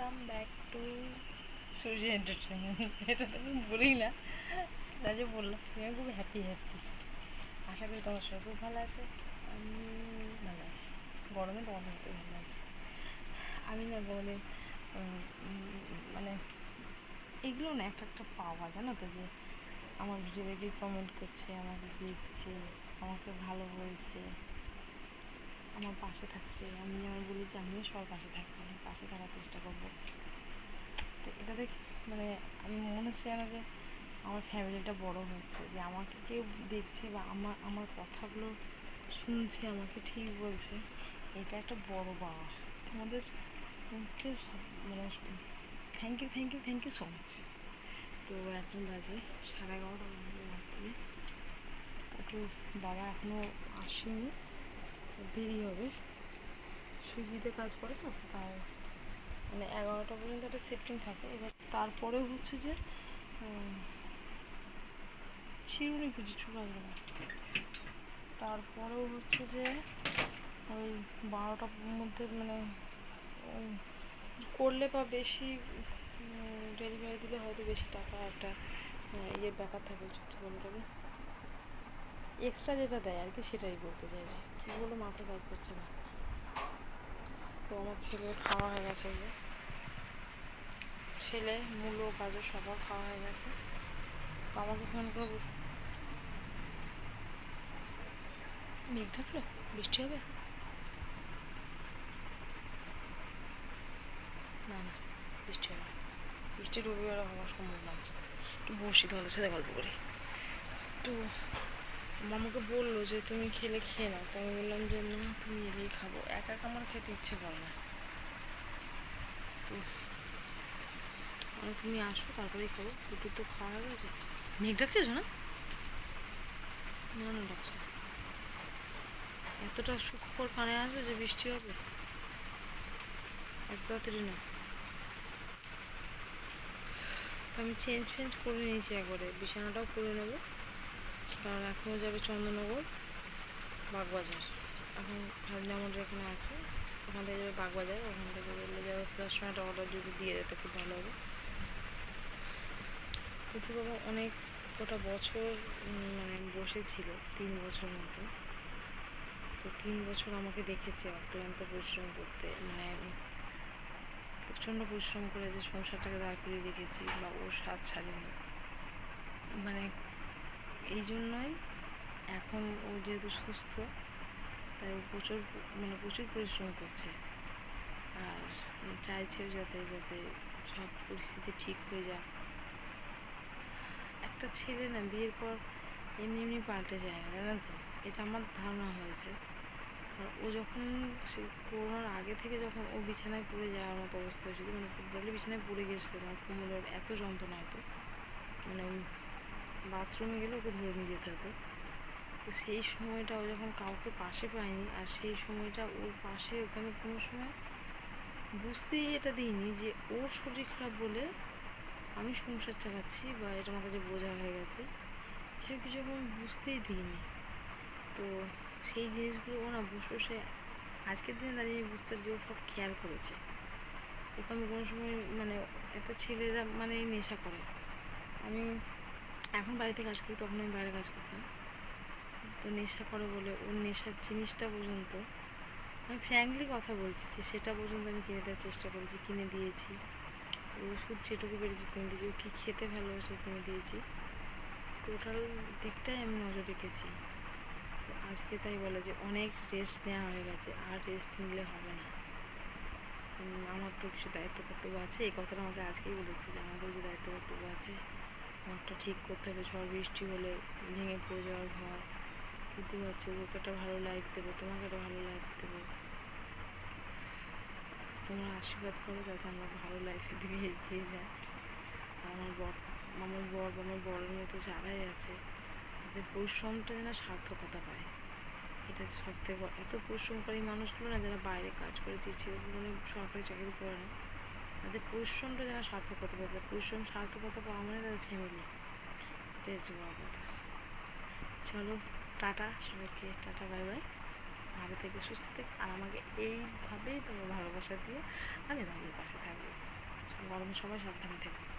Welcome back to Surya entertainment. এটা তো আমি বলি না, তাই যে বললাম আমি খুব হ্যাপি। আশা করি তোমার সবাই খুব ভালো আছে। আমি ভালো আছি, গরমে তোমার মতো ভালো আছি। আমি না গরমে মানে এগুলো না একটা একটা পাওয়া, জানো তো, যে আমার ভিডিও দেখে কমেন্ট করছে, আমাকে দেখছে, আমাকে ভালো বলছে, আমার পাশে থাকছে। আমি বলি যে আমিও সবার পাশে থাকবো, পাশে থাকার চেষ্টা করবো। তো এটা দেখে মানে আমি মনে হচ্ছে যেন যে আমার ফ্যামিলিটা বড় হচ্ছে, যে আমাকে কেউ দেখছে বা আমার কথাগুলো শুনছে, আমাকে ঠিক বলছে। এটা একটা বড় পাওয়া। তোমাদের মানে থ্যাংক ইউ সো মাচ। তো এখন বাজে 11:30 বাজে রাত্রে। একটু বাবা এখনও আসেনি, দেরি হবে। সুইগিতে কাজ করে তো, তাই মানে 11টা পর্যন্ত একটা শিফটিং থাকে। এবার তারপরেও হচ্ছে যে ছিঁড়ুনি কিছু লাগবে না। তারপরেও হচ্ছে যে ওই 12টার মধ্যে মানে করলে বা বেশি ডেলিভারি দিলে হয়তো বেশি টাকা একটা ইয়ের ব্যাপার থাকে। কী বলে ওটাকে, এক্সট্রা যেটা দেয় আর কি, সেটাই বলতে চাইছি। কী বলে মাথা কাজ করছে না। তো আমার ছেলের খাওয়া হয়ে গেছে, যে ছেলে মূলো গাজর সবার খাওয়া হয়ে গেছে। তো আমাকে ফোন করে মেঘ ঢাকলো, বৃষ্টি হবে? না না, বৃষ্টি হবে না। বৃষ্টি রবিবার হওয়ার সম্ভাবনা আছে। একটু বসি, তোমাদের সাথে গল্প করি। তো মামাকে বললো যে তুমি খেলে খেয়ে নাও। তো আমি বললাম যে না, তুমি এলেই খাবো, একা একা আমার খেতে ইচ্ছে করে না। তো তুমি আসো, তারপরেই খাবো। দুটো তো খাওয়া হয়ে গেছে। মেঘ ডাকছিস না? না না, ডাকছে না। এতটা সুখকর কানে আসবে যে বৃষ্টি হবে? এত তাড়াতাড়ি না। আমি চেঞ্জ করে নিয়েছি একবারে, বিছানাটাও করে নেবো। কারণ এখনও যাবে চন্দননগর, বাগবাজার। এখন ভাবলে আমাদের এখানে আছে, ওখান থেকে যাবে বাগবাজার। ওখান থেকে বললে যাবে রেস্টুরেন্টে অর্ডার যদি দিয়ে যেতে খুব ভালো হবে। পুটু বাবা অনেক কটা বছর মানে বসেছিল, 3 বছর মতো। তো 3 বছর আমাকে দেখেছে অক্লান্ত পরিশ্রম করতে, মানে প্রচণ্ড পরিশ্রম করে যে সংসারটাকে দাঁড় করিয়ে রেখেছি, বা ওর স্বাদ ছাড়েনি। মানে এই জন্যই এখন ও যেহেতু সুস্থ, তাই ও প্রচুর পরিশ্রম করছে। আর চাইছে যাতে সব পরিস্থিতি ঠিক হয়ে যাক। একটা ছেলে না বিয়ের পর এমনি পাল্টে যায় না, জানেন তো। এটা আমার ধারণা হয়েছে। আর ও যখন সে করোনার আগে থেকে যখন ও বিছানায় পড়ে যাওয়ার মতো অবস্থা হয়েছিল, মানে ফুটবলে বিছানায় পড়ে গিয়েছিল, মানে কোমরের এত যন্ত্রণা হতো, মানে বাথরুমে গেলে ওকে ধরে নিয়ে যেতে হতো। তো সেই সময়টা ও যখন কাউকে পাশে পায়নি, আর সেই সময়টা ওর পাশে ওকে আমি কোনো সময় বুঝতেই এটা দিইনি যে ওর শরীর খারাপ বলে আমি সংসার চালাচ্ছি, বা এটা আমার কাছে বোঝা হয়ে গেছে। সে কিছু আমি বুঝতেই দিইনি। তো সেই জিনিসগুলো ও না বসে আজকের দিনে দাঁড়িয়ে বুঝতে পারছি ও সব খেয়াল করেছে। ওকে আমি কোনো সময় মানে একটা ছেলেরা মানে নেশা করে। আমি এখন বাড়িতে কাজ করি, তখন আমি বাইরে কাজ করতাম। তো নেশা করে বলে ওর নেশার জিনিসটা পর্যন্ত আমি ফ্র্যাঙ্কলি কথা বলছি, যে সেটা পর্যন্ত আমি কিনে দেওয়ার চেষ্টা করেছি, কিনে দিয়েছি। ওষুধ যেটুকু পেরেছি কিনে দিয়েছি, ও কী খেতে ভালোবাসে কিনে দিয়েছি। টোটাল দিকটাই আমি নজর রেখেছি। তো আজকে তাই বলে যে অনেক রেস্ট নেওয়া হয়ে গেছে, আর রেস্ট নিলে হবে না। আমার তো কিছু দায়িত্ব কর্তব্য আছে। এই কথাটা আমাকে আজকেই বলেছে যে আমাদের যে দায়িত্ব কর্তব্য আছে, ঘরটা ঠিক করতে হবে। ঝড় বৃষ্টি হলে ভেঙে পড়ে যাওয়ার ভয়। কুটু আছে, ওকে একটা ভালো লাইফ দেবো, তোমাকে একটা ভালো লাইফ দেবো। তোমরা আশীর্বাদ করো যাতে আমরা ভালো লাইফের দিকে এগিয়ে যাই। আমার বরের মতো যারাই আছে, তাদের পরিশ্রমটা যেন সার্থকতা পায়। এটা সব থেকে এত পরিশ্রমকারী মানুষগুলো না, যারা বাইরে কাজ করে, যে ছেলেগুলো সরকারি চাকরি করে না, তাদের পরিশ্রমটা যেন সার্থকতা পায়। তাদের পরিশ্রম সার্থকতা পাওয়া মানে তাদের ফ্যামিলি। এটাই হচ্ছে বড় কথা। চলো, টাটা সবাইকে, টাটা, বাই বাই। ভালো থেকে সুস্থ থেকে, আর আমাকে এইভাবেই তোমার ভালোবাসা দিয়ে আমি তোমাদের পাশে থাকবো। গরমের সময় সাবধানে থেকো।